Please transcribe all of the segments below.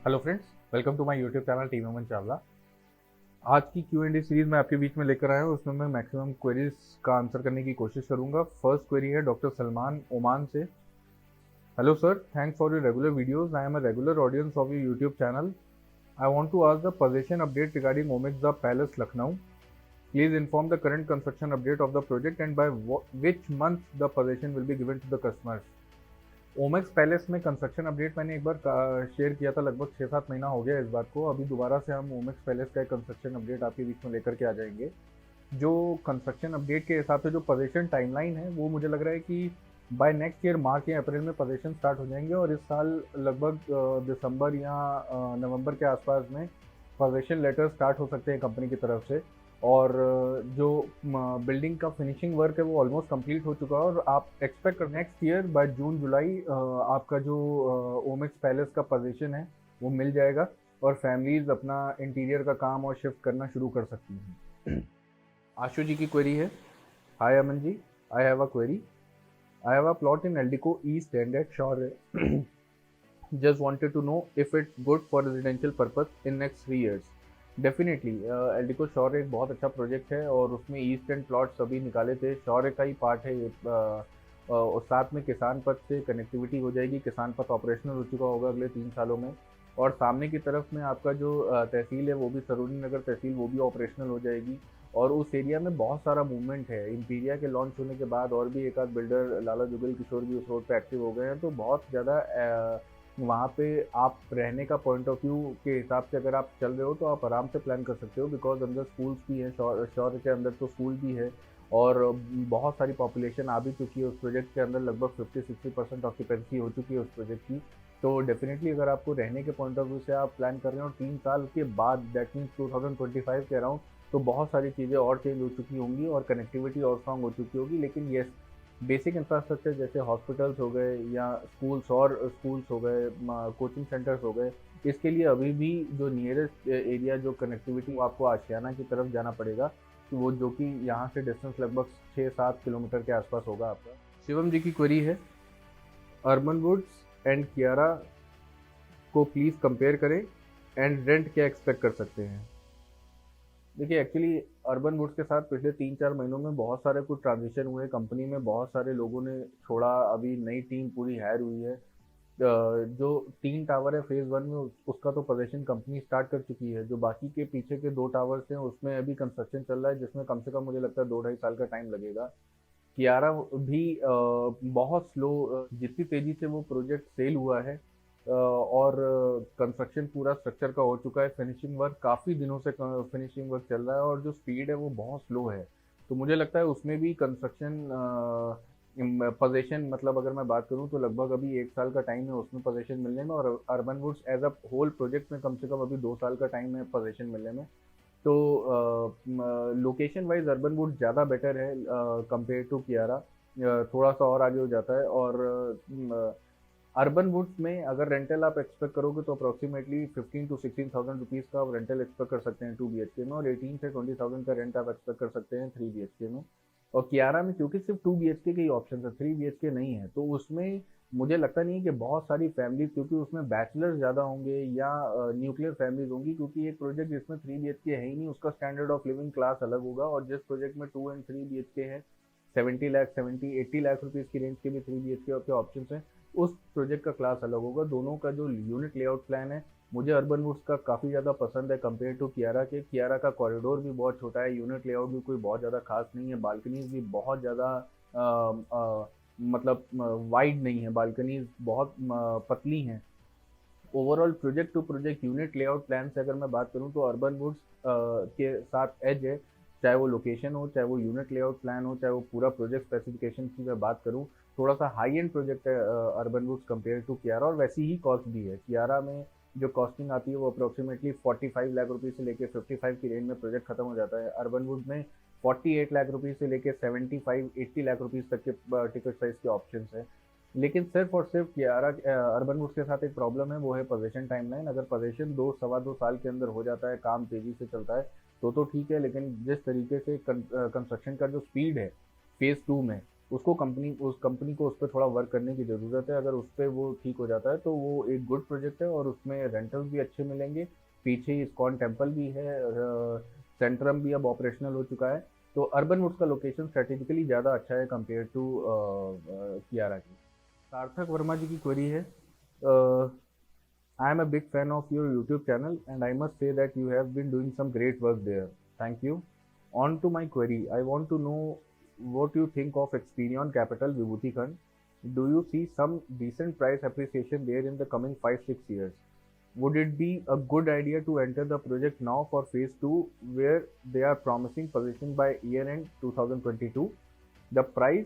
Hello friends, welcome to my YouTube channel team Aman Chawla. आज की Q&A series मैं आपके बीच में लेकर आया हूँ। उसमें मैं मैक्सिमम क्वेरीज का आंसर करने की कोशिश करूंगा। फर्स्ट क्वेरी है डॉक्टर सलमान ओमान से। Hello sir, thanks for your regular videos. I am a regular audience of your YouTube channel. I want to ask the position update regarding Omaxe the palace Lucknow. Please inform the current construction update of the project and by which month the position will be given to the customers. Omaxe palace में construction update मैंने एक बार share किया था, लगभग 6-7 महीना हो गया इस बात को। अभी दोबारा से हम ओमेक्स पैलेस का एक कंस्ट्रक्शन अपडेट आपके बीच में लेकर के आ जाएंगे। जो कंस्ट्रक्शन अपडेट के हिसाब से जो पोजीशन टाइमलाइन है वो मुझे लग रहा है कि बाय नेक्स्ट ईयर मार्च या अप्रैल में पोजीशन स्टार्ट हो जाएंगे और इस साल लगभग दिसंबर या नवंबर के आसपास में पोजीशन लेटर स्टार्ट हो सकते हैं कंपनी की तरफ से। और जो बिल्डिंग का फिनिशिंग वर्क है वो ऑलमोस्ट कंप्लीट हो चुका है और आप एक्सपेक्ट कर नेक्स्ट ईयर बाय जून जुलाई आपका जो ओमेक्स पैलेस का पोजीशन है वो मिल जाएगा और फैमिलीज अपना इंटीरियर का काम और शिफ्ट करना शुरू कर सकती हैं। आशु जी की क्वेरी है। Hi Aman ji, I have a query. I have a plot in Eldeco east end at शॉर। just wanted to know if it's good for residential purpose in next 3 years. Definitely Eldeco Shaurya एक बहुत अच्छा प्रोजेक्ट है और उसमें ईस्ट एंड प्लॉट्स अभी निकाले थे, शौर्य का ही पार्ट है ये। और साथ में किसान पथ से कनेक्टिविटी हो जाएगी, किसान पथ ऑपरेशनल हो चुका होगा अगले 3 सालों में। और सामने की तरफ में आपका जो तहसील है वो भी सरोजनी नगर तहसील, वो भी ऑपरेशनल हो जाएगी। और उस एरिया में बहुत सारा मूवमेंट है। इम्पीरिया के लॉन्च होने के बाद और भी एक आध बिल्डर, लाला जुगल किशोर भी उस रोड पे एक्टिव हो गए हैं। तो बहुत ज़्यादा वहाँ पे आप रहने का पॉइंट ऑफ व्यू के हिसाब से अगर आप चल रहे हो तो आप आराम से प्लान कर सकते हो, बिकॉज अंदर स्कूल्स भी हैं। शौर्य के अंदर तो स्कूल भी है और बहुत सारी पॉपुलेशन आ भी चुकी है उस प्रोजेक्ट के अंदर। लगभग 50-60% ऑक्यूपेंसी हो चुकी है उस प्रोजेक्ट की। तो डेफिनेटली अगर आपको रहने के पॉइंट ऑफ व्यू से आप प्लान कर रहे हो 3 साल के बाद, दैट मीन्स 2025 के अराउंड, तो बहुत सारी चीज़ें और चेंज हो चुकी होंगी और कनेक्टिविटी और स्ट्रांग हो चुकी होगी। लेकिन येस, बेसिक इंफ्रास्ट्रक्चर जैसे हॉस्पिटल्स हो गए या स्कूल्स हो गए, कोचिंग सेंटर्स हो गए, इसके लिए अभी भी जो नियरेस्ट एरिया जो कनेक्टिविटी वो आपको आशियाना की तरफ जाना पड़ेगा, कि वो जो कि यहाँ से डिस्टेंस लगभग 6-7 किलोमीटर के आसपास होगा आपका। शिवम जी की क्वेरी है। अर्बन वुड्स एंड कियारा को प्लीज़ कंपेयर करें एंड रेंट क्या एक्सपेक्ट कर सकते हैं। देखिए, एक्चुअली अर्बन वुड्स के साथ पिछले 3-4 महीनों में बहुत सारे कुछ ट्रांजिशन हुए कंपनी में, बहुत सारे लोगों ने छोड़ा, अभी नई टीम पूरी हायर हुई है। जो 3 टावर है फेज़ 1 में उसका तो पोजीशन कंपनी स्टार्ट कर चुकी है। जो बाकी के पीछे के 2 टावर्स हैं उसमें अभी कंस्ट्रक्शन चल रहा है, जिसमें कम से कम मुझे लगता है 2-2.5 साल का टाइम लगेगा। कियारा भी बहुत स्लो, जितनी तेज़ी से वो प्रोजेक्ट सेल हुआ है और कंस्ट्रक्शन पूरा स्ट्रक्चर का हो चुका है, फिनिशिंग वर्क काफ़ी दिनों से फिनिशिंग वर्क चल रहा है और जो स्पीड है वो बहुत स्लो है। तो मुझे लगता है उसमें भी कंस्ट्रक्शन पोजीशन, मतलब अगर मैं बात करूं तो लगभग अभी 1 साल का टाइम है उसमें पोजीशन मिलने में, और urban woods as a whole project में कम से कम अभी 2 साल का टाइम है पोजीशन मिलने में। तो लोकेशन वाइज अर्बन वुड्स ज़्यादा बेटर है कंपेयर टू कियारा। थोड़ा सा और आगे हो जाता है। और अर्बन वुड्स में अगर रेंटल आप एक्सपेक्ट करोगे तो अप्रोक्सीमेटली 15 to 16,000 रुपीज़ का आप रेंटल एक्सपेक्ट कर सकते हैं 2 BHK में, और 18 से 20,000 का रेंट आप एक्सपेक्ट कर सकते हैं 3 BHK में। और कियारा में क्योंकि सिर्फ 2 BHK के ही ऑप्शन है, 3 BHK नहीं है, तो उसमें मुझे लगता नहीं है कि बहुत सारी फैमिली, क्योंकि उसमें बैचलर्स ज़्यादा होंगे या न्यूक्लियर फैमिलीज होंगी, क्योंकि एक प्रोजेक्ट जिसमें 3 BHK है ही नहीं उसका स्टैंडर्ड ऑफ लिविंग क्लास अलग होगा। और जिस प्रोजेक्ट में 2 and 3 BHK है, 70 लाख 80 लाख रुपीज़ की रेंज के भी 3 BHK के ऑप्शन हैं, उस प्रोजेक्ट का क्लास अलग होगा। दोनों का जो यूनिट लेआउट प्लान है मुझे अर्बन वुड्स का काफ़ी ज़्यादा पसंद है कंपेयर टू कियारा के। कियारा का कॉरिडोर भी बहुत छोटा है, यूनिट लेआउट भी कोई बहुत ज़्यादा खास नहीं है, बालकनीज भी बहुत ज़्यादा मतलब वाइड नहीं है, बालकनीज बहुत पतली हैं। Overall project to project unit layout plan से अगर मैं बात करूं तो अर्बन वुड्स के साथ एज है, चाहे वो लोकेशन हो, चाहे वो यूनिट लेआउट प्लान हो, चाहे वो पूरा प्रोजेक्ट स्पेसिफिकेशन की मैं बात करूं। थोड़ा सा हाई एंड प्रोजेक्ट है urban woods compare to Kiara, और वैसी ही कॉस्ट भी है। कियारा में जो कॉस्टिंग आती है वो अप्रोक्सीमेटली 45 लाख रुपीज़ से लेकर 55 की रेंज में प्रोजेक्ट खत्म हो जाता है। अर्बन वुड में 48 लाख रुपीज़ से लेकर 75-80 लाख रुपीज़ तक के टिकट साइज के ऑप्शन है। लेकिन सिर्फ और सिर्फ कियारा अर्बन वुड्स के साथ एक प्रॉब्लम है, वो है पोजीशन टाइमलाइन। अगर पोजीशन 2-2.25 साल के अंदर हो जाता है, काम तेजी से चलता है तो ठीक है। लेकिन जिस तरीके से कंस्ट्रक्शन का जो स्पीड है फेज़ 2 में, उसको उस कंपनी को उस पर थोड़ा वर्क करने की ज़रूरत है। अगर उस पर वो ठीक हो जाता है तो वो एक गुड प्रोजेक्ट है और उसमें रेंटल्स भी अच्छे मिलेंगे। पीछे ही इस्कॉन टेम्पल भी है, सेंट्रम भी अब ऑपरेशनल हो चुका है। तो अर्बन वुड्स का लोकेशन स्ट्रेटेजिकली ज़्यादा अच्छा है कंपेयर टू कियारा की। सार्थक वर्मा जी की क्वेरी है, I am a big fan of your YouTube channel and I must say that you have been doing some great work there. Thank you. On to my query. I want to know what you think of Experion Capital Vibhuti Khand. Do you see some decent price appreciation there in the coming 5-6 years? Would it be a good idea to enter the project now for phase 2 where they are promising possession by year end 2022? The price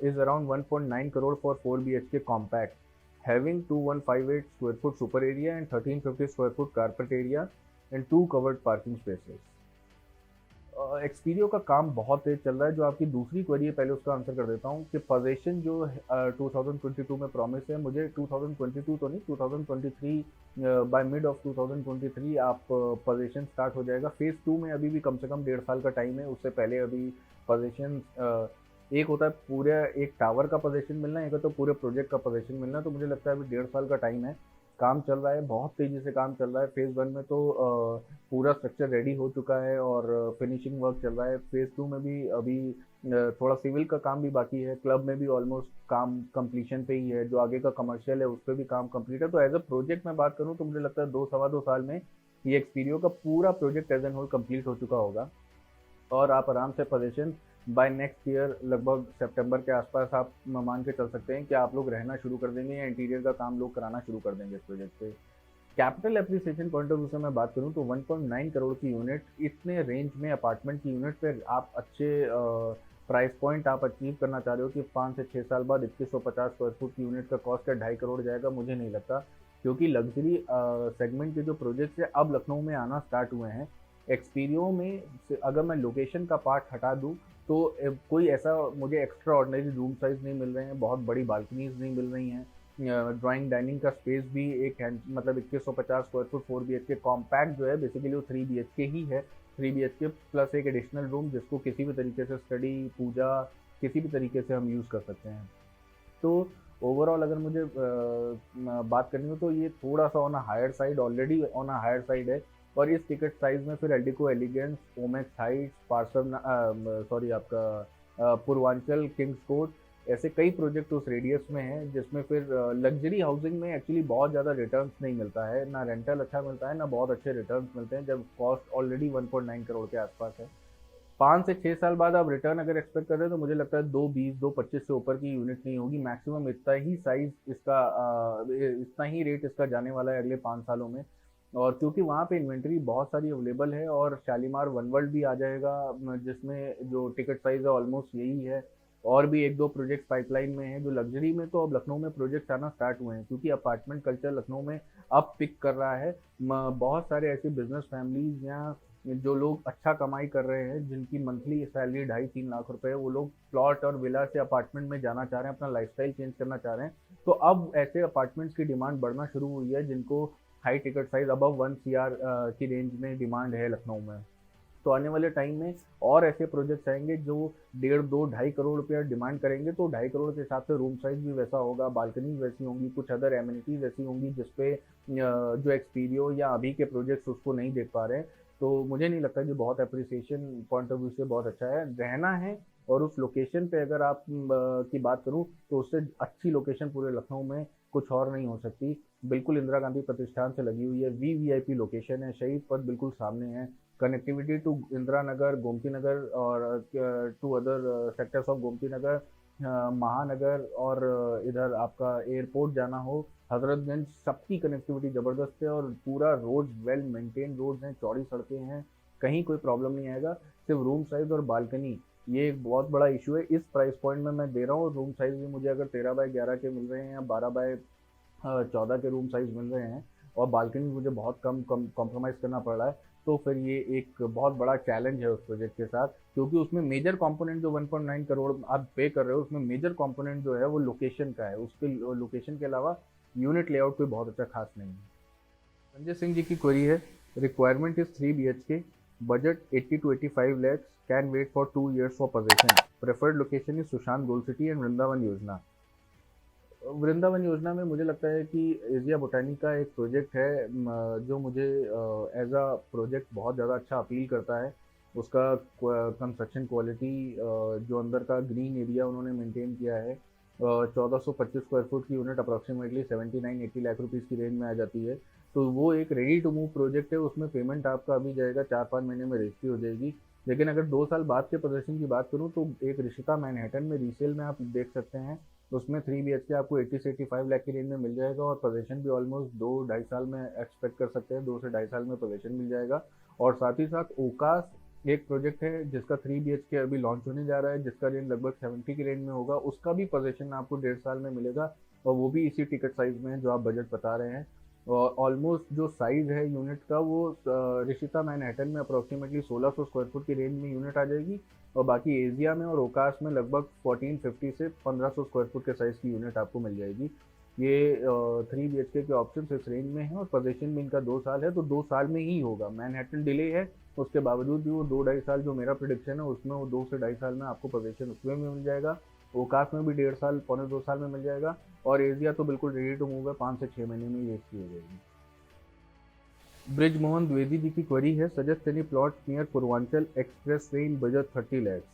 is around 1.9 crore for 4 BHK compact, having 2158 square foot super area and 1350 square foot carpet area and 2 covered parking spaces. एक्सपीरियो का काम बहुत तेज चल रहा है। जो आपकी दूसरी query है, पहले उसका आंसर कर देता हूँ कि पोजीशन जो 2022 में प्रॉमिस है, मुझे 2022 तो नहीं, 2023 बाय मिड ऑफ 2023 आप पोजीशन स्टार्ट हो जाएगा। फेज़ 2 में अभी भी कम से कम 1.5 साल का टाइम है। उससे पहले अभी पोजीशन एक होता है पूरे एक टावर का पोजीशन मिलना, एक होता है पूरे प्रोजेक्ट का पोजीशन मिलना। तो मुझे लगता है अभी 1.5 साल का टाइम है। काम चल रहा है, बहुत तेज़ी से काम चल रहा है। फेज़ 1 में तो पूरा स्ट्रक्चर रेडी हो चुका है और फिनिशिंग वर्क चल रहा है। फेज़ 2 में भी अभी थोड़ा सिविल का काम भी बाकी है। क्लब में भी ऑलमोस्ट काम कंप्लीशन पे ही है। जो आगे का कमर्शियल है उस पर भी काम कंप्लीट है। तो एज अ प्रोजेक्ट मैं बात करूँ तो मुझे लगता है 2-2.25 साल में ये एक्सपीरियो का पूरा project as an whole complete हो चुका होगा और आप आराम से पोजीशन बाय नेक्स्ट ईयर लगभग सितंबर के आसपास आप मान के चल सकते हैं कि आप लोग रहना शुरू कर देंगे या इंटीरियर का काम लोग कराना शुरू कर देंगे इस प्रोजेक्ट पे। Capital appreciation point of view से मैं बात करूं तो 1.9 करोड़ की यूनिट, इतने रेंज में अपार्टमेंट की यूनिट पे आप अच्छे प्राइस पॉइंट आप अचीव करना चाह रहे हो कि 5 से 6 साल बाद 2150 स्क्वायर फुट की यूनिट का कॉस्ट है 2.5 करोड़ जाएगा, मुझे नहीं लगता। क्योंकि लग्जरी सेगमेंट के जो प्रोजेक्ट्स है अब लखनऊ में आना स्टार्ट हुए हैं। एक्सपीरियो में अगर मैं लोकेशन का पार्ट हटा दूं तो कोई ऐसा मुझे एक्स्ट्रा ऑर्डिनरी रूम साइज नहीं मिल रहे हैं, बहुत बड़ी बालकनीज नहीं मिल रही हैं। ड्राइंग डाइनिंग का स्पेस भी एक मतलब 2150 स्क्वायर फुट 4 BHK कॉम्पैक्ट जो है बेसिकली वो 3 BHK ही है। 3 BHK प्लस एक एडिशनल रूम जिसको किसी भी तरीके से स्टडी पूजा किसी भी तरीके से हम यूज़ कर सकते हैं। तो ओवरऑल अगर मुझे बात करनी हो तो ये थोड़ा सा on a higher side, already on a higher side है। और इस टिकट साइज में फिर एल्डिको एलिगेंस, ओमेक्स हाइट्स, पार्सव सॉरी आपका पूर्वांचल किंग्स कोर्ट ऐसे कई प्रोजेक्ट उस रेडियस में हैं जिसमें फिर लग्जरी हाउसिंग में एक्चुअली बहुत ज़्यादा रिटर्न्स नहीं मिलता है, ना रेंटल अच्छा मिलता है ना बहुत अच्छे रिटर्न्स मिलते हैं जब कॉस्ट ऑलरेडी 1.9 करोड़ के आसपास है। 5 से 6 साल बाद आप रिटर्न अगर एक्सपेक्ट कर रहे हैं तो मुझे लगता है 2.20-2.25 से ऊपर की यूनिट नहीं होगी। मैक्सिमम इतना ही साइज इसका इतना ही रेट इसका जाने वाला है अगले 5 सालों में। और क्योंकि वहाँ पे इन्वेंट्री बहुत सारी अवेलेबल है और शालीमार वन वर्ल्ड भी आ जाएगा जिसमें जो टिकट साइज है ऑलमोस्ट यही है। और भी एक दो प्रोजेक्ट पाइपलाइन में है। जो लग्जरी में तो अब लखनऊ में प्रोजेक्ट आना स्टार्ट हुए हैं क्योंकि अपार्टमेंट कल्चर लखनऊ में अब पिक कर रहा है। बहुत सारे ऐसे बिजनेस फैमिलीज या जो लोग अच्छा कमाई कर रहे हैं जिनकी मंथली सैलरी 2.5-3 लाख रुपए है, वो लोग प्लॉट और विला से अपार्टमेंट में जाना चाह रहे हैं, अपना लाइफस्टाइल चेंज करना चाह रहे हैं। तो अब ऐसे अपार्टमेंट्स की डिमांड बढ़ना शुरू हुई है जिनको high ticket size above 1 CR की रेंज में डिमांड है लखनऊ में। तो आने वाले टाइम में और ऐसे प्रोजेक्ट्स आएंगे जो 1.5-2-2.5 करोड़ रुपया डिमांड करेंगे। तो 2.5 करोड़ के हिसाब से रूम साइज भी वैसा होगा, बालकनीज वैसी होंगी, कुछ अदर एमिनिटीज ऐसी होंगी जिसपे जो एक्सपीरियो या अभी के प्रोजेक्ट्स उसको नहीं देख पा रहे हैं। तो मुझे नहीं लगता कि बहुत अप्रिसिएशन पॉइंट ऑफ व्यू से बहुत अच्छा है। रहना है और उस लोकेशन पे अगर आप की बात करूँ तो उससे अच्छी लोकेशन पूरे लखनऊ में कुछ और नहीं हो सकती। बिल्कुल इंदिरा गांधी प्रतिष्ठान से लगी हुई है, VVIP लोकेशन है, शहीद पथ बिल्कुल सामने है। कनेक्टिविटी टू इंदिरा नगर, गोमती नगर और to other sectors of Gomti Nagar, Mahanagar और इधर आपका एयरपोर्ट जाना हो, हजरतगंज, सबकी कनेक्टिविटी ज़बरदस्त है और पूरा रोड वेल मेंटेन रोड्स हैं, चौड़ी सड़कें हैं, कहीं कोई प्रॉब्लम नहीं आएगा। सिर्फ रूम साइज़ और बालकनी ये एक बहुत बड़ा इशू है। इस प्राइस पॉइंट में मैं दे रहा हूँ रूम साइज़ भी मुझे अगर 13x11 के मिल रहे हैं या 12x14 के रूम साइज़ मिल रहे हैं और बालकनी मुझे बहुत कम कॉम्प्रोमाइज़ करना पड़ रहा है तो फिर ये एक बहुत बड़ा चैलेंज है उस प्रोजेक्ट के साथ। क्योंकि उसमें मेजर कंपोनेंट जो 1.9 करोड़ आप पे कर रहे हो उसमें मेजर कंपोनेंट जो है वो लोकेशन का है। उसके लोकेशन के अलावा यूनिट लेआउट कोई बहुत अच्छा खास नहीं है। संजय सिंह जी की क्वेरी है, requirement is 3 BHK, budget 80 to 85 lakhs, can wait for 2 years for possession. Preferred location is Sushant golf city and Vrindavan Yojana. Vrindavan योजना में मुझे लगता है कि एजिया बोटानी का एक प्रोजेक्ट है जो मुझे एज अ प्रोजेक्ट बहुत ज़्यादा अच्छा अपील करता है। उसका कंस्ट्रक्शन क्वालिटी, जो अंदर का ग्रीन एरिया उन्होंने मेंटेन किया है, 1425 स्क्वायर फुट की यूनिट अप्रॉक्सीमेटली 79-80 लाख रुपीज़ की रेंज में आ जाती है। तो वो एक रेडी टू मूव प्रोजेक्ट है। उसमें पेमेंट आपका अभी जाएगा, 4-5 महीने में रजिस्ट्री हो जाएगी। लेकिन अगर 2 साल बाद के पोजीशन की बात करूँ तो एक रिश्ता मैनहट्टन में रीसेल में आप देख सकते हैं। उसमें 3 BHK आपको 80 से 85 लाख की रेंज में मिल जाएगा और पोजीशन भी ऑलमोस्ट 2-2.5 साल में एक्सपेक्ट कर सकते हैं। 2 से 2.5 साल में पोजीशन मिल जाएगा। और साथ ही साथ ओकास एक प्रोजेक्ट है जिसका 3 BHK अभी लॉन्च होने जा रहा है, जिसका रेंज लगभग 70 की रेंज में होगा। उसका भी पोजीशन आपको 1.5 साल में मिलेगा और वो भी इसी टिकट साइज में है जो आप बजट बता रहे हैं। और ऑलमोस्ट जो साइज है यूनिट का वो रिशिता मैनहट्टन में अप्रोक्सीमेटली 1600 स्क्वायर फुट की रेंज में यूनिट आ जाएगी और बाकी एशिया में और ओकास में लगभग 1450 से 1500 स्क्वायर फुट के साइज़ की यूनिट आपको मिल जाएगी। ये 3 BHK के ऑप्शन इस रेंज में है और पोजीशन भी इनका 2 साल है, तो 2 साल में ही होगा। मैनहट्टन डिले है, उसके बावजूद भी वो 2-2.5 साल जो मेरा प्रिडिक्शन है उसमें वो 2 से 2.5 साल में आपको पोजीशन उसमें भी मिल जाएगा। ओकास में भी 1.5 साल, 2.25 साल में मिल जाएगा। और एशिया तो बिल्कुल रेडी टू मूव है, 5 से 6 महीने में ही रजिस्ट्री हो जाएगी। ब्रिज मोहन द्विवेदी जी की क्वेरी है, suggest any plot near Purvanchal express way in budget 30 lakhs।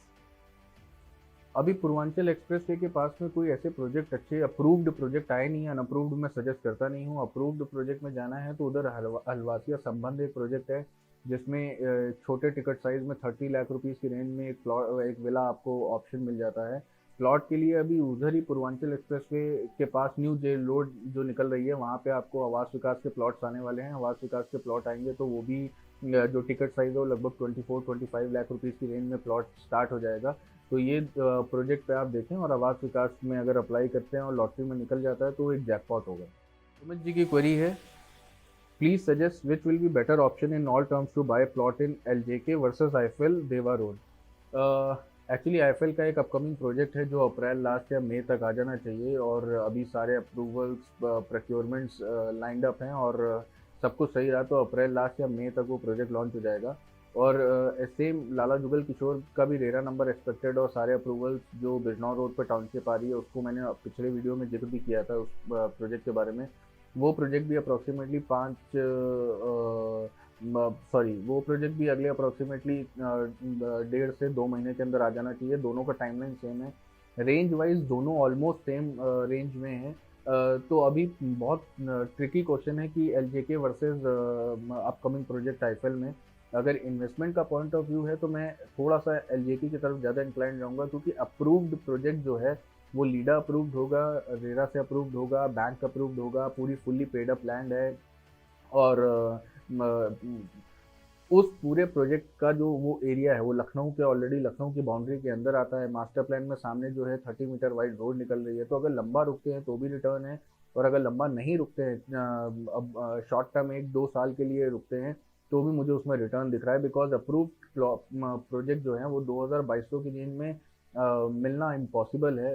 अभी पूर्वांचल एक्सप्रेस वे के पास में कोई ऐसे प्रोजेक्ट अच्छे अप्रूव्ड प्रोजेक्ट आए नहीं है। अनअप्रूव्ड मैं सजेस्ट करता नहीं हूँ। अप्रूव्ड प्रोजेक्ट में जाना है तो उधर हलवासिया संबंध एक प्रोजेक्ट है जिसमें छोटे टिकट साइज में 30 लाख रुपीज़ की रेंज में एक प्लॉट, एक विला आपको ऑप्शन मिल जाता है। प्लॉट के लिए अभी उधर ही पूर्वांचल एक्सप्रेसवे के पास न्यू जेल रोड जो निकल रही है वहाँ पे आपको आवास विकास के प्लॉट्स आने वाले हैं। आवास विकास के प्लॉट आएंगे तो वो भी जो टिकट साइज है वो लगभग 24-25 लाख रुपीज़ की रेंज में प्लॉट स्टार्ट हो जाएगा। तो ये प्रोजेक्ट पे आप देखें और आवास विकास में अगर अप्लाई करते हैं और लॉटरी में निकल जाता है तो वो एक जैकपॉट होगा। सुमित जी की क्वेरी है, please suggest which will be better option in all terms to buy plot in LJK versus आईफेल देवा रोड। एक्चुअली आईफेल का एक अपकमिंग प्रोजेक्ट है जो अप्रैल लास्ट या मई तक आ जाना चाहिए और अभी सारे अप्रूवल्स प्रोक्योरमेंट्स लाइंड अप हैं और सब कुछ सही रहा तो अप्रैल लास्ट या मई तक वो प्रोजेक्ट लॉन्च हो जाएगा। और सेम लाला जुगल किशोर का भी रेरा नंबर एक्सपेक्टेड और सारे अप्रूवल्स जो बिजनौर रोड पर टाउनशिप आ रही है उसको मैंने पिछले वीडियो में जिक्र भी किया था उस प्रोजेक्ट के बारे में। वो प्रोजेक्ट भी अप्रॉक्सीमेटली वो प्रोजेक्ट भी अगले अप्रॉक्सीमेटली 1.5 से 2 महीने के अंदर आ जाना चाहिए। दोनों का टाइमलाइन सेम है। रेंज वाइज दोनों ऑलमोस्ट सेम रेंज में है। तो अभी बहुत ट्रिकी क्वेश्चन है कि LJK versus upcoming project Eiffel में। अगर इन्वेस्टमेंट का पॉइंट ऑफ व्यू है तो मैं थोड़ा सा LJK की तरफ ज़्यादा इंक्लाइंड रहूँगा क्योंकि अप्रूव्ड प्रोजेक्ट जो है वो लीडा अप्रूव्ड होगा, रेरा से अप्रूव्ड होगा, बैंक अप्रूव्ड होगा, पूरी फुल्ली पेड अप लैंड है। और उस पूरे प्रोजेक्ट का जो वो एरिया है वो लखनऊ के ऑलरेडी लखनऊ की बाउंड्री के अंदर आता है। मास्टर प्लान में सामने जो है 30 मीटर वाइड रोड निकल रही है तो अगर लंबा रुकते हैं तो भी रिटर्न है और अगर लंबा नहीं रुकते हैं, अब शॉर्ट टर्म 1-2 साल के लिए रुकते हैं तो भी मुझे उसमें रिटर्न दिख रहा है बिकॉज अप्रूव्ड प्रोजेक्ट जो है वो 2200 की रेंज में मिलना इम्पॉसिबल है।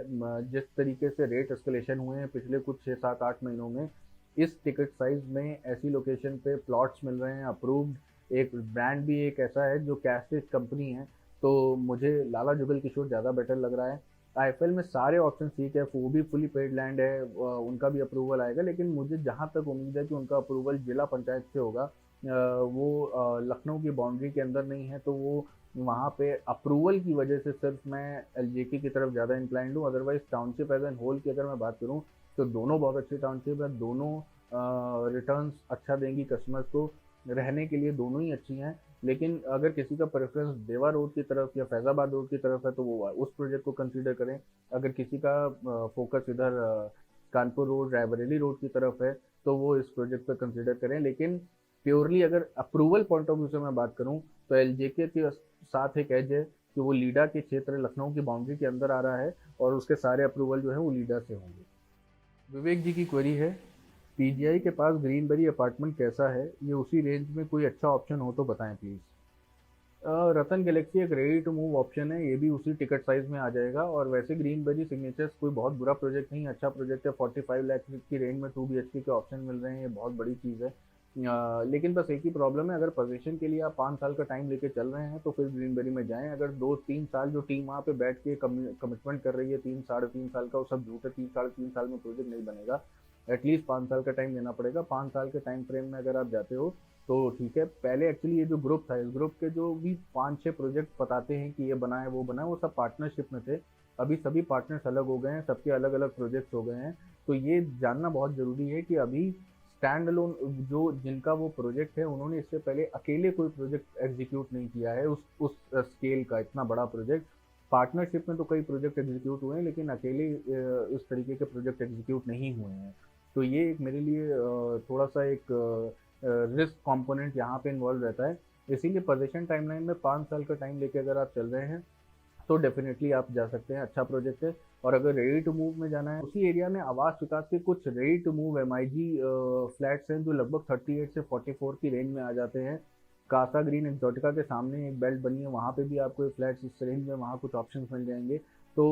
जिस तरीके से रेट एस्केलेशन हुए हैं पिछले कुछ 6-7-8 महीनों में, इस टिकट साइज में ऐसी लोकेशन पे प्लॉट्स मिल रहे हैं अप्रूव्ड। एक ब्रांड भी एक ऐसा है जो कैश कंपनी है तो मुझे लाला जुगल किशोर ज़्यादा बेटर लग रहा है। आईफएल में सारे ऑप्शन ठीक है, वो भी फुली पेड लैंड है, उनका भी अप्रूवल आएगा लेकिन मुझे जहाँ तक उम्मीद है कि उनका अप्रूवल जिला पंचायत से होगा। वो लखनऊ की बाउंड्री के अंदर नहीं है तो वो वहाँ पे अप्रूवल की वजह से सिर्फ मैं LJK की तरफ ज़्यादा इंक्लाइंड हूँ। Otherwise township as an whole की अगर मैं बात करूँ तो दोनों बहुत अच्छी टाउनशिप है। दोनों रिटर्न्स अच्छा देंगी कस्टमर्स को, रहने के लिए दोनों ही अच्छी हैं। लेकिन अगर किसी का प्रेफरेंस देवा रोड की तरफ या फैज़ाबाद रोड की तरफ है तो वो उस प्रोजेक्ट को कंसीडर करें। अगर किसी का फोकस इधर कानपुर रोड रायबरेली रोड की तरफ है तो वो इस प्रोजेक्ट पर कंसीडर करें। लेकिन प्योरली अगर अप्रूवल पॉइंट ऑफ व्यू से मैं बात करूं तो LJK के साथ एक एज है कि वो लीडा के क्षेत्र लखनऊ की बाउंड्री के अंदर आ रहा है और उसके सारे अप्रूवल जो है वो लीडा से होंगे। विवेक जी की क्वेरी है, PGI के पास ग्रीनबेरी अपार्टमेंट कैसा है, ये उसी रेंज में कोई अच्छा ऑप्शन हो तो बताएं प्लीज़। रतन गैलेक्सी एक रेडी टू मूव ऑप्शन है, ये भी उसी टिकट साइज में आ जाएगा। और वैसे ग्रीनबेरी सिग्नेचर्स कोई बहुत बुरा प्रोजेक्ट नहीं, अच्छा प्रोजेक्ट है। 45 लाख की रेंज में 2 BHK के ऑप्शन मिल रहे हैं, ये बहुत बड़ी चीज़ है। लेकिन बस एक ही प्रॉब्लम है, अगर पोजीशन के लिए आप 5 साल का टाइम लेके चल रहे हैं तो फिर ग्रीनबेरी में जाएं। अगर 2-3 साल जो टीम वहाँ पे बैठ के कमिटमेंट कर रही है 3-3.5 साल का, वो सब झूठ है। 3-3.5 साल में प्रोजेक्ट नहीं बनेगा। एटलीस्ट 5 साल का टाइम देना पड़ेगा। 5 साल के टाइम फ्रेम में अगर आप जाते हो तो ठीक है। पहले एक्चुअली ये जो ग्रुप था, इस ग्रुप के जो भी 5-6 प्रोजेक्ट बताते हैं कि ये बना है वो बना है, वो सब पार्टनरशिप में थे। अभी सभी पार्टनर्स अलग हो गए हैं, सबके अलग अलग प्रोजेक्ट्स हो गए हैं। तो ये जानना बहुत ज़रूरी है कि अभी स्टैंड अलोन जो जिनका वो प्रोजेक्ट है, उन्होंने इससे पहले अकेले कोई प्रोजेक्ट एग्जीक्यूट नहीं किया है उस स्केल का, इतना बड़ा प्रोजेक्ट। पार्टनरशिप में तो कई प्रोजेक्ट एग्जीक्यूट हुए हैं, लेकिन अकेले इस तरीके के प्रोजेक्ट एग्जीक्यूट नहीं हुए हैं। तो ये एक मेरे लिए थोड़ा सा एक रिस्क कंपोनेंट यहाँ पे इन्वॉल्व रहता है। इसीलिए पोजीशन टाइमलाइन में 5 साल का टाइम लेके अगर आप चल रहे हैं तो डेफिनेटली आप जा सकते हैं, अच्छा प्रोजेक्ट है। और अगर रेडी टू मूव में जाना है, उसी एरिया में आवास विकास के कुछ ready to move MIG flats हैं जो लगभग 38 से 44 की रेंज में आ जाते हैं। कासा ग्रीन एक्सोटिका के सामने एक बेल्ट बनी है, वहाँ पे भी आपको फ्लैट्स इस रेंज में वहाँ कुछ ऑप्शंस मिल जाएंगे। तो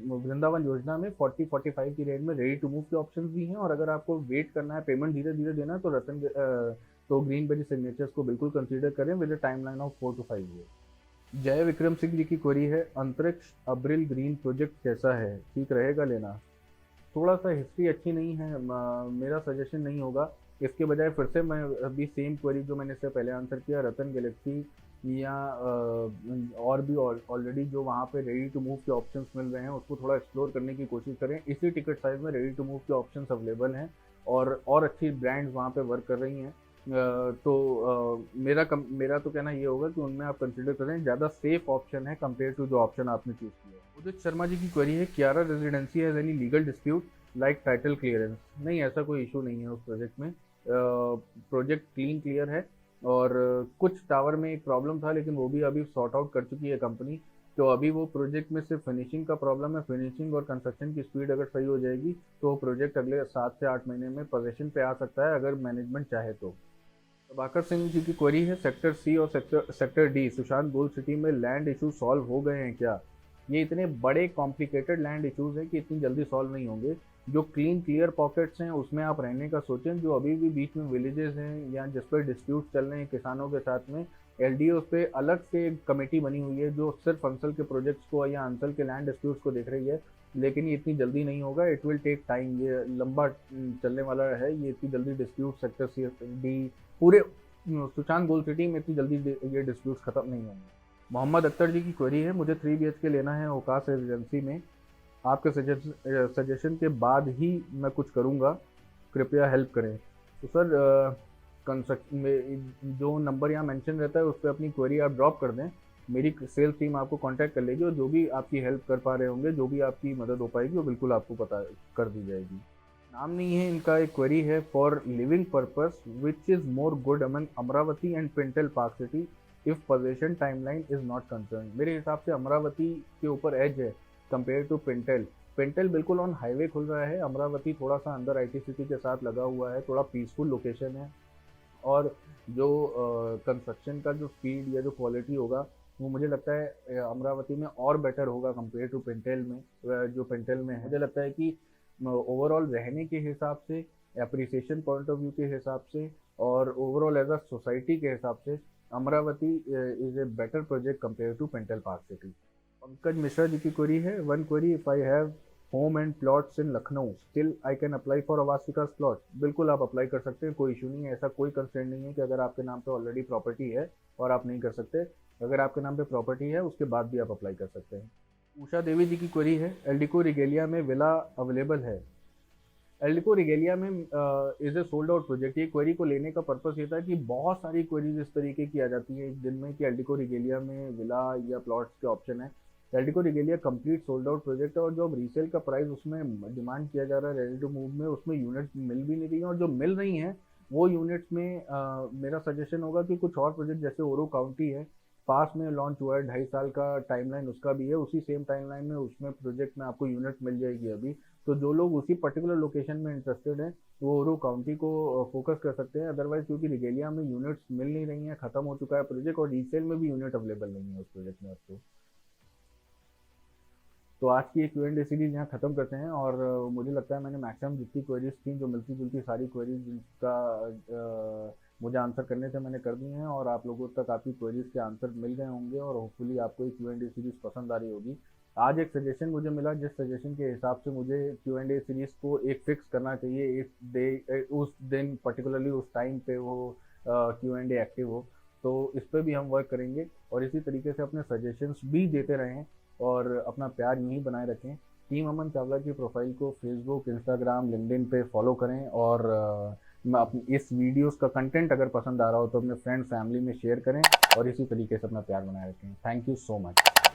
वृंदावन योजना में 40-45 की रेंज में रेडी टू मूव के ऑप्शंस भी हैं। और अगर आपको वेट करना है, पेमेंट धीरे धीरे देना है, तो ग्रीनबेरी सिग्नेचर्स को बिल्कुल कंसीडर करें with a timeline of 4 to 5 year. जय विक्रम सिंह जी की क्वेरी है, अंतरिक्ष अब्रिल ग्रीन प्रोजेक्ट कैसा है, ठीक रहेगा लेना? थोड़ा सा हिस्ट्री अच्छी नहीं है, मेरा सजेशन नहीं होगा। इसके बजाय फिर से मैं अभी सेम क्वेरी जो मैंने इससे पहले आंसर किया, रतन गैलेक्सी या और भी ऑलरेडी जो वहाँ पे रेडी टू मूव के ऑप्शंस मिल रहे हैं, उसको थोड़ा एक्सप्लोर करने की कोशिश करें। इसी टिकट साइज में रेडी टू मूव के ऑप्शंस अवेलेबल हैं और अच्छी ब्रांड्स वहाँ पे वर्क कर रही हैं। मेरा तो कहना ये होगा कि उनमें आप कंसिडर करें, ज़्यादा सेफ ऑप्शन है कंपेयर टू जो ऑप्शन आपने चूज़ किया है। उदित शर्मा जी की क्वेरी है, Kiara residency has any legal dispute like title clearance? नहीं, ऐसा कोई इशू नहीं है उस प्रोजेक्ट में। प्रोजेक्ट क्लीन क्लियर है। और कुछ टावर में एक प्रॉब्लम था, लेकिन वो भी अभी सॉर्ट आउट कर चुकी है कंपनी। तो अभी वो प्रोजेक्ट में सिर्फ फिनिशिंग का प्रॉब्लम है। फिनिशिंग और कंस्ट्रक्शन की स्पीड अगर सही हो जाएगी तो वो प्रोजेक्ट अगले 7 से 8 महीने में पोजीशन पे आ सकता है, अगर मैनेजमेंट चाहे तो। प्रभाकर सिंह जी की क्वेरी है, सेक्टर सी और sector D Sushant golf city में लैंड इशू सॉल्व हो गए हैं क्या? ये इतने बड़े कॉम्प्लिकेटेड लैंड इशूज हैं कि इतनी जल्दी सॉल्व नहीं होंगे। जो क्लीन क्लियर पॉकेट्स हैं उसमें आप रहने का सोचें। जो अभी भी बीच में विलेजेस हैं या जिस पर डिस्प्यूट चल रहे हैं किसानों के साथ में, एलडीओ पे अलग से एक कमेटी बनी हुई है जो सिर्फ अंसल के प्रोजेक्ट्स को या अंसल के लैंड डिस्प्यूट्स को देख रही है। लेकिन ये इतनी जल्दी नहीं होगा, इट विल टेक टाइम, ये लंबा चलने वाला है। ये इतनी जल्दी डिस्प्यूट सेक्टर सी डी पूरे सुशांत गोल्ड सिटी में इतनी जल्दी ये डिस्प्यूट्स खत्म नहीं होंगे। मोहम्मद अख्तर जी की क्वेरी है, मुझे 3 BHK लेना है ओकास रेजिडेंसी में। आपके सजेशन के बाद ही मैं कुछ करूँगा, कृपया हेल्प करें। तो सर, कंस्ट्रक्ट में जो नंबर यहाँ मेंशन रहता है उस पर अपनी क्वेरी आप ड्रॉप कर दें। मेरी सेल्स टीम आपको कांटेक्ट कर लेगी और जो भी आपकी हेल्प कर पा रहे होंगे, जो भी आपकी मदद हो पाएगी, वो बिल्कुल आपको पता कर दी जाएगी। नाम नहीं है इनका, एक क्वेरी है, for living purpose which is more good among Amravati and pintail park city if position timeline is not concern? मेरे हिसाब से अमरावती के ऊपर एज है कंपेयर टू पिंटल। पिंटल बिल्कुल ऑन हाईवे खुल रहा है, अमरावती थोड़ा सा अंदर आईटी सिटी के साथ लगा हुआ है, थोड़ा पीसफुल लोकेशन है। और जो कंस्ट्रक्शन का जो स्पीड या जो क्वालिटी होगा, वो मुझे लगता है अमरावती में और बेटर होगा कंपेयर टू पेंटेल में। जो पेंटेल में है, मुझे लगता है कि ओवरऑल रहने के हिसाब से, अप्रिसिएशन पॉइंट ऑफ व्यू के हिसाब से और ओवरऑल एज अ सोसाइटी के हिसाब से, Amravati is a better project compare to Pental park city. Pankaj Mishra ji की क्वेरी है, one query, if I have home and plots in Lucknow still I can apply for Awas Vikas plot? बिल्कुल आप अप्लाई कर सकते हैं, कोई इशू नहीं है। ऐसा कोई कंस्ट्रेंट नहीं है कि अगर आपके नाम पे ऑलरेडी प्रॉपर्टी है और आप नहीं कर सकते। अगर आपके नाम पे प्रॉपर्टी है उसके बाद भी आप अप्लाई कर सकते हैं। उषा देवी जी की क्वेरी है, एल्डिको रिगेलिया में विला अवेलेबल है? एल्डिको रिगेलिया में is a sold out project. ये क्वेरी को लेने का पर्पस ये था कि बहुत सारी क्वेरीज इस तरीके की आ जाती है एक दिन में कि एल्डिको रिगेलिया में विला या प्लॉट्स के ऑप्शन है। Eldeco रिगेलिया complete sold out project है और जो अब रीसेल का प्राइस उसमें डिमांड किया जा रहा है रेडी टू मूव में, उसमें यूनिट्स मिल भी नहीं रही हैं। और जो मिल रही हैं वो यूनिट्स में मेरा सजेशन होगा कि कुछ और प्रोजेक्ट जैसे ओरो काउंटी है, पास में लॉन्च हुआ है, 2.5 साल का टाइमलाइन उसका भी है, उसी सेम टाइमलाइन में उसमें प्रोजेक्ट में आपको यूनिट मिल जाएगी अभी। तो जो लोग उसी पर्टिकुलर लोकेशन में इंटरेस्टेड हैं वो ओरो काउंटी को फोकस कर सकते हैं। अदरवाइज क्योंकि रिगेलिया में यूनिट्स मिल नहीं रही हैं, खत्म हो चुका है प्रोजेक्ट, और रीसेल में भी यूनिट अवेलेबल नहीं है उस प्रोजेक्ट में अब तो। तो आज की ये Q&A सीरीज यहाँ ख़त्म करते हैं। और मुझे लगता है मैंने मैक्सिमम जितनी क्वेरीज थी, जो मिलती जुलती सारी क्वेरीज जिनका मुझे आंसर करने थे, मैंने कर दिए हैं। और आप लोगों तक आपकी क्वेरीज के आंसर मिल गए होंगे और होपफुली आपको ये Q&A सीरीज पसंद आ रही होगी। आज एक सजेशन मुझे मिला, जिस सजेशन के हिसाब से मुझे Q&A सीरीज को एक फिक्स करना चाहिए, एक डे उस दिन पर्टिकुलरली उस टाइम पे वो Q&A एक्टिव हो। तो इस पे भी हम वर्क करेंगे और इसी तरीके से अपने सजेशंस भी देते रहें और अपना प्यार यूं ही बनाए रखें। टीम अमन चावला की प्रोफाइल को फेसबुक, इंस्टाग्राम, लिंक्डइन पे फॉलो करें। और मैं अपनी इस वीडियोस का कंटेंट अगर पसंद आ रहा हो तो अपने फ्रेंड फैमिली में शेयर करें और इसी तरीके से अपना प्यार बनाए रखें। Thank you so much.